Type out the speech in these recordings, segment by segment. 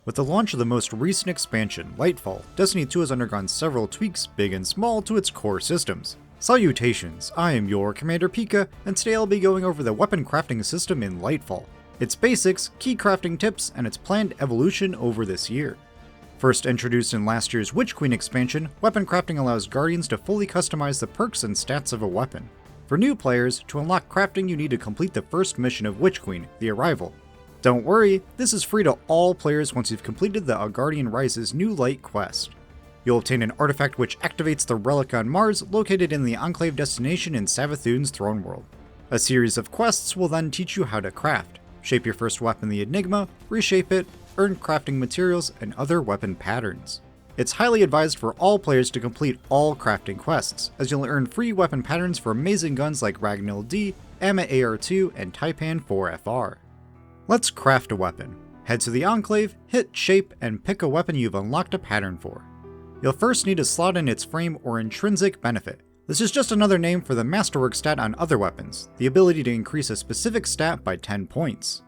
With the launch of the most recent expansion, Lightfall, Destiny 2 has undergone several tweaks, big and small, to its core systems. Salutations, I am your Commander Pika, and today I'll be going over the weapon crafting system in Lightfall, its basics, key crafting tips, and its planned evolution over this year. First introduced in last year's Witch Queen expansion, weapon crafting allows Guardians to fully customize the perks and stats of a weapon. For new players, to unlock crafting you need to complete the first mission of Witch Queen, the Arrival. Don't worry, this is free to all players once you've completed the A Guardian Rises New Light quest. You'll obtain an artifact which activates the relic on Mars located in the Enclave destination in Savathûn's throne world. A series of quests will then teach you how to craft, shape your first weapon the Enigma, reshape it, earn crafting materials, and other weapon patterns. It's highly advised for all players to complete all crafting quests, as you'll earn free weapon patterns for amazing guns like Ragnhild D, Amma AR2, and Taipan 4FR. Let's craft a weapon. Head to the Enclave, hit Shape, and pick a weapon you've unlocked a pattern for. You'll first need to slot in its frame or intrinsic benefit. This is just another name for the Masterwork stat on other weapons, the ability to increase a specific stat by 10 points.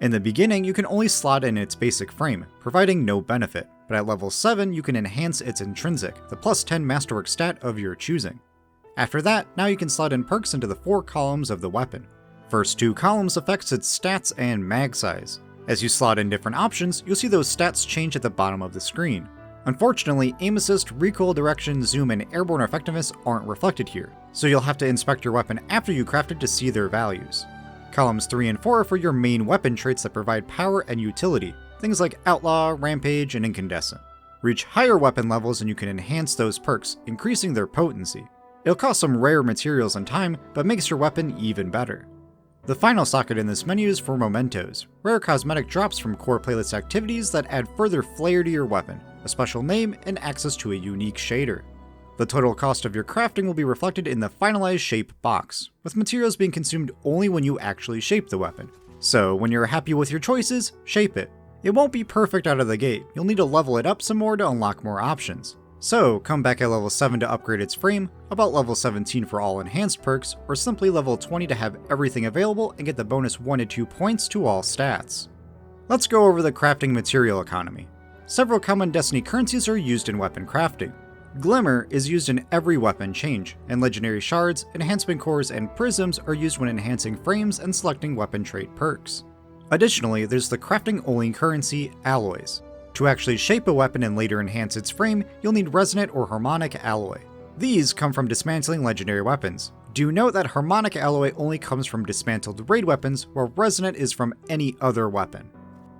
In the beginning, you can only slot in its basic frame, providing no benefit, but at level 7 you can enhance its intrinsic, the plus 10 Masterwork stat of your choosing. After that, now you can slot in perks into the 4 columns of the weapon. First 2 columns affects its stats and mag size. As you slot in different options, you'll see those stats change at the bottom of the screen. Unfortunately, aim assist, recoil direction, zoom, and airborne effectiveness aren't reflected here, so you'll have to inspect your weapon after you craft it to see their values. Columns 3 and 4 are for your main weapon traits that provide power and utility, things like Outlaw, Rampage, and Incandescent. Reach higher weapon levels and you can enhance those perks, increasing their potency. It'll cost some rare materials and time, but makes your weapon even better. The final socket in this menu is for mementos, rare cosmetic drops from core playlist activities that add further flair to your weapon, a special name, and access to a unique shader. The total cost of your crafting will be reflected in the finalized shape box, with materials being consumed only when you actually shape the weapon. So when you're happy with your choices, shape it. It won't be perfect out of the gate, you'll need to level it up some more to unlock more options. So come back at level 7 to upgrade its frame, about level 17 for all enhanced perks, or simply level 20 to have everything available and get the bonus 1 to 2 points to all stats. Let's go over the crafting material economy. Several common Destiny currencies are used in weapon crafting. Glimmer is used in every weapon change, and legendary shards, enhancement cores, and prisms are used when enhancing frames and selecting weapon trait perks. Additionally, there's the crafting-only currency, alloys. To actually shape a weapon and later enhance its frame, you'll need resonant or harmonic alloy. These come from dismantling legendary weapons. Do note that harmonic alloy only comes from dismantled raid weapons, while resonant is from any other weapon.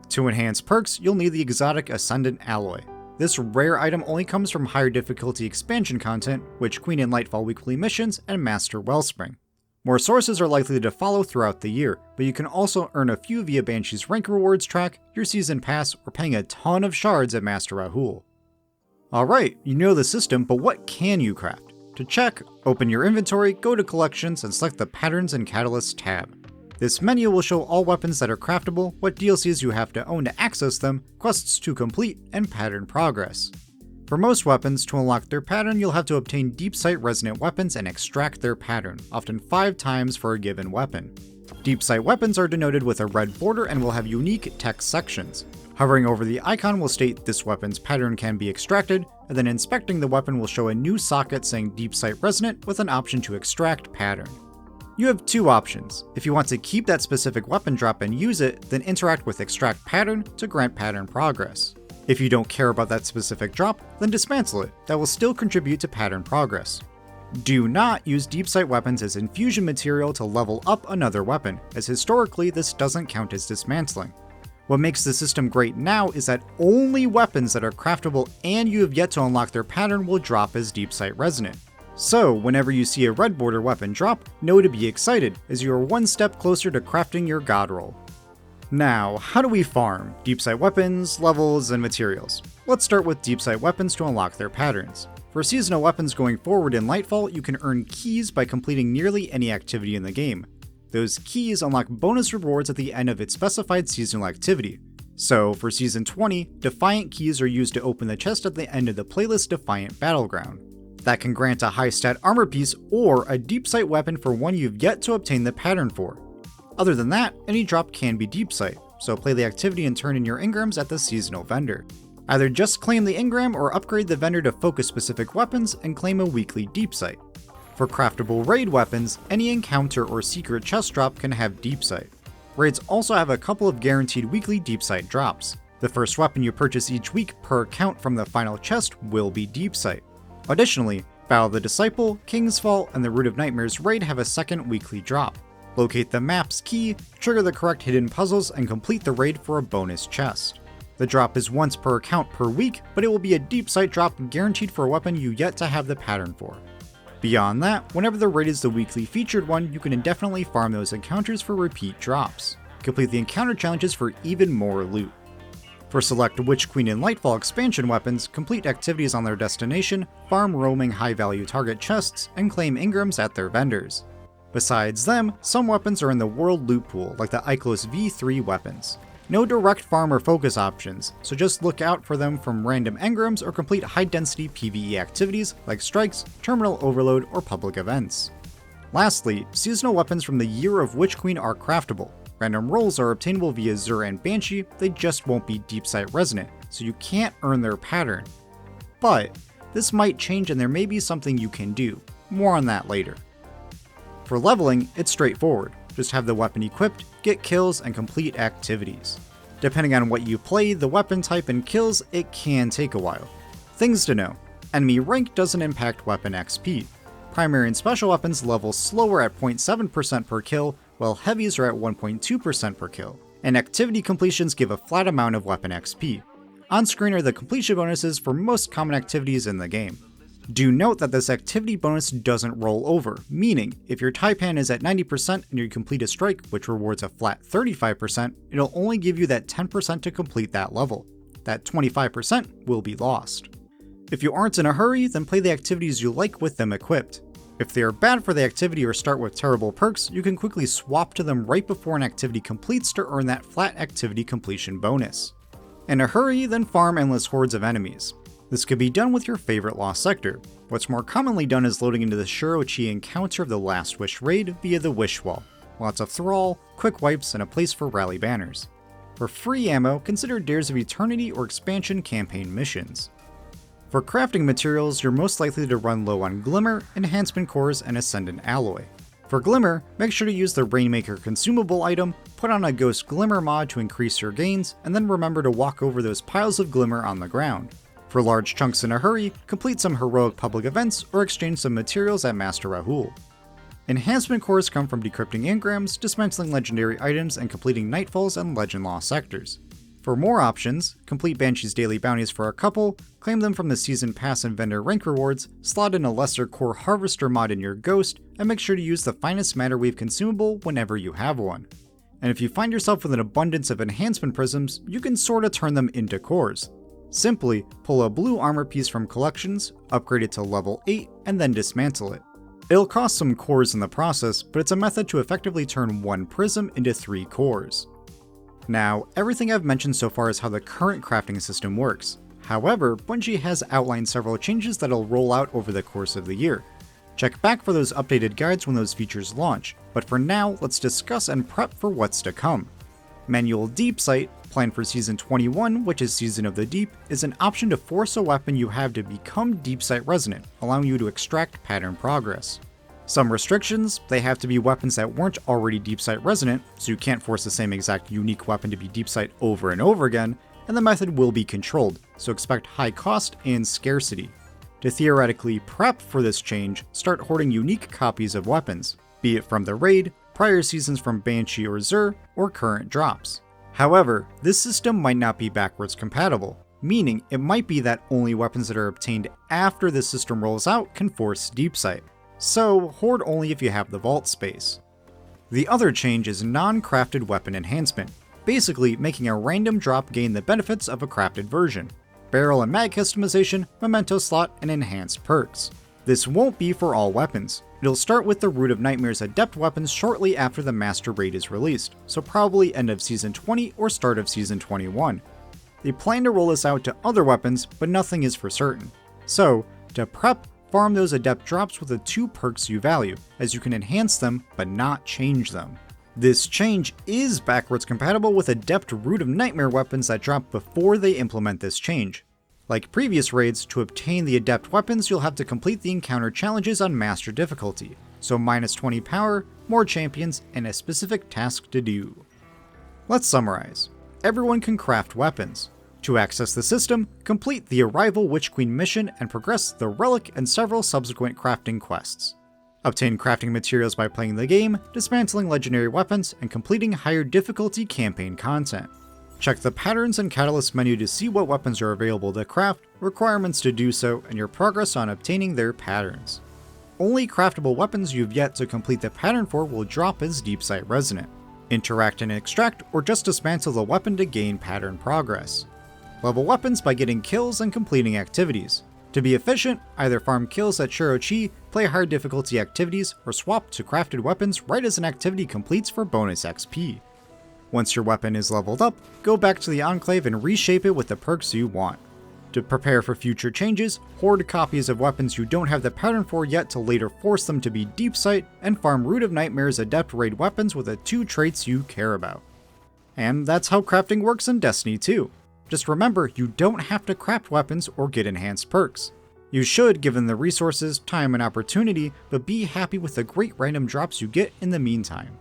To enhance perks, you'll need the exotic Ascendant alloy. This rare item only comes from higher difficulty expansion content, Witch Queen and Lightfall weekly missions, and Master Wellspring. More sources are likely to follow throughout the year, but you can also earn a few via Banshee's rank rewards track, your season pass, or paying a ton of shards at Master Rahul. Alright, you know the system, but what can you craft? To check, open your inventory, go to collections, and select the Patterns and Catalysts tab. This menu will show all weapons that are craftable, what DLCs you have to own to access them, quests to complete, and pattern progress. For most weapons, to unlock their pattern, you'll have to obtain Deepsight resonant weapons and extract their pattern, often 5 times for a given weapon. Deepsight weapons are denoted with a red border and will have unique text sections. Hovering over the icon will state this weapon's pattern can be extracted, and then inspecting the weapon will show a new socket saying Deepsight resonant with an option to extract pattern. You have 2 options. If you want to keep that specific weapon drop and use it, then interact with extract pattern to grant pattern progress. If you don't care about that specific drop, then dismantle it, that will still contribute to pattern progress. Do not use Deepsight weapons as infusion material to level up another weapon, as historically this doesn't count as dismantling. What makes the system great now is that only weapons that are craftable and you have yet to unlock their pattern will drop as Deepsight resonant. So whenever you see a red border weapon drop, know to be excited, as you are one step closer to crafting your god roll. Now, how do we farm Deepsight weapons, levels, and materials? Let's start with Deepsight weapons to unlock their patterns. For seasonal weapons going forward in Lightfall, you can earn keys by completing nearly any activity in the game. Those keys unlock bonus rewards at the end of its specified seasonal activity. So, for Season 20, Defiant keys are used to open the chest at the end of the playlist Defiant Battleground. That can grant a high stat armor piece or a Deepsight weapon for one you've yet to obtain the pattern for. Other than that, any drop can be Deepsight, so play the activity and turn in your engrams at the seasonal vendor. Either just claim the engram or upgrade the vendor to focus specific weapons and claim a weekly Deepsight. For craftable raid weapons, any encounter or secret chest drop can have Deepsight. Raids also have a couple of guaranteed weekly Deepsight drops. The first weapon you purchase each week per account from the final chest will be Deepsight. Additionally, Battle of the Disciple, King's Fall, and the Root of Nightmares raid have a second weekly drop. Locate the map's key, trigger the correct hidden puzzles, and complete the raid for a bonus chest. The drop is once per account per week, but it will be a Deepsight drop guaranteed for a weapon you yet to have the pattern for. Beyond that, whenever the raid is the weekly featured one, you can indefinitely farm those encounters for repeat drops. Complete the encounter challenges for even more loot. For select Witch Queen and Lightfall expansion weapons, complete activities on their destination, farm roaming high-value target chests, and claim engrams at their vendors. Besides them, some weapons are in the world loot pool, like the Iklos V3 weapons. No direct farm or focus options, so just look out for them from random engrams or complete high-density PvE activities like strikes, terminal overload, or public events. Lastly, seasonal weapons from the Year of Witch Queen are craftable. Random rolls are obtainable via Zur and Banshee, they just won't be Deepsight resonant, so you can't earn their pattern. But this might change and there may be something you can do. More on that later. For leveling, it's straightforward. Just have the weapon equipped, get kills, and complete activities. Depending on what you play, the weapon type, and kills, it can take a while. Things to know. Enemy rank doesn't impact weapon XP. Primary and special weapons level slower at 0.7% per kill, while heavies are at 1.2% per kill. And activity completions give a flat amount of weapon XP. On screen are the completion bonuses for most common activities in the game. Do note that this activity bonus doesn't roll over, meaning if your Taipan is at 90% and you complete a strike which rewards a flat 35%, it'll only give you that 10% to complete that level. That 25% will be lost. If you aren't in a hurry, then play the activities you like with them equipped. If they are bad for the activity or start with terrible perks, you can quickly swap to them right before an activity completes to earn that flat activity completion bonus. In a hurry, then farm endless hordes of enemies. This could be done with your favorite Lost Sector. What's more commonly done is loading into the Shiroichi encounter of the Last Wish raid via the Wish Wall. Lots of thrall, quick wipes, and a place for rally banners. For free ammo, consider Dares of Eternity or expansion campaign missions. For crafting materials, you're most likely to run low on Glimmer, Enhancement Cores, and Ascendant Alloy. For Glimmer, make sure to use the Rainmaker consumable item, put on a Ghost Glimmer mod to increase your gains, and then remember to walk over those piles of Glimmer on the ground. For large chunks in a hurry, complete some heroic public events or exchange some materials at Master Rahul. Enhancement cores come from decrypting engrams, dismantling legendary items, and completing Nightfalls and Legend Lost sectors. For more options, complete Banshee's daily bounties for a couple, claim them from the Season Pass and vendor rank rewards, slot in a lesser core Harvester mod in your Ghost, and make sure to use the finest Matter Weave consumable whenever you have one. And if you find yourself with an abundance of enhancement prisms, you can sorta turn them into cores. Simply pull a blue armor piece from collections, upgrade it to level 8, and then dismantle it. It'll cost some cores in the process, but it's a method to effectively turn one prism into 3 cores. Now, everything I've mentioned so far is how the current crafting system works. However, Bungie has outlined several changes that'll roll out over the course of the year. Check back for those updated guides when those features launch, but for now, let's discuss and prep for what's to come. Manual Deepsight, planned for Season 21, which is Season of the Deep, is an option to force a weapon you have to become Deepsight resonant, allowing you to extract pattern progress. Some restrictions: they have to be weapons that weren't already Deepsight resonant, so you can't force the same exact unique weapon to be Deepsight over and over again, and the method will be controlled, so expect high cost and scarcity. To theoretically prep for this change, start hoarding unique copies of weapons, be it from the raid, prior seasons from Banshee or Zur, or current drops. However, this system might not be backwards compatible, meaning it might be that only weapons that are obtained after the system rolls out can force Deepsight. So hoard only if you have the vault space. The other change is non-crafted weapon enhancement, basically making a random drop gain the benefits of a crafted version. Barrel and mag customization, memento slot, and enhanced perks. This won't be for all weapons. It'll start with the Root of Nightmares Adept weapons shortly after the Master Raid is released, so probably end of Season 20 or start of Season 21. They plan to roll this out to other weapons, but nothing is for certain. So, to prep, farm those Adept drops with the 2 perks you value, as you can enhance them but not change them. This change is backwards compatible with Adept Root of Nightmare weapons that drop before they implement this change. Like previous raids, to obtain the Adept weapons you'll have to complete the encounter challenges on Master difficulty, so minus 20 power, more champions, and a specific task to do. Let's summarize. Everyone can craft weapons. To access the system, complete the Arrival Witch Queen mission and progress the Relic and several subsequent crafting quests. Obtain crafting materials by playing the game, dismantling legendary weapons, and completing higher difficulty campaign content. Check the Patterns and Catalyst menu to see what weapons are available to craft, requirements to do so, and your progress on obtaining their patterns. Only craftable weapons you've yet to complete the pattern for will drop as Deepsight Resonant. Interact and extract, or just dismantle the weapon to gain pattern progress. Level weapons by getting kills and completing activities. To be efficient, either farm kills at Shirochi, play higher difficulty activities, or swap to crafted weapons right as an activity completes for bonus XP. Once your weapon is leveled up, go back to the Enclave and reshape it with the perks you want. To prepare for future changes, hoard copies of weapons you don't have the pattern for yet to later force them to be Deepsight, and farm Root of Nightmare's Adept raid weapons with the 2 traits you care about. And that's how crafting works in Destiny 2. Just remember, you don't have to craft weapons or get enhanced perks. You should, given the resources, time, and opportunity, but be happy with the great random drops you get in the meantime.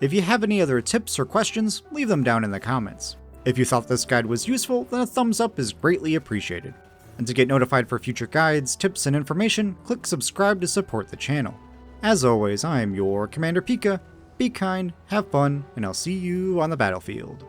If you have any other tips or questions, leave them down in the comments. If you thought this guide was useful, then a thumbs up is greatly appreciated. And to get notified for future guides, tips, and information, click subscribe to support the channel. As always, I am your Commander Pika. Be kind, have fun, and I'll see you on the battlefield.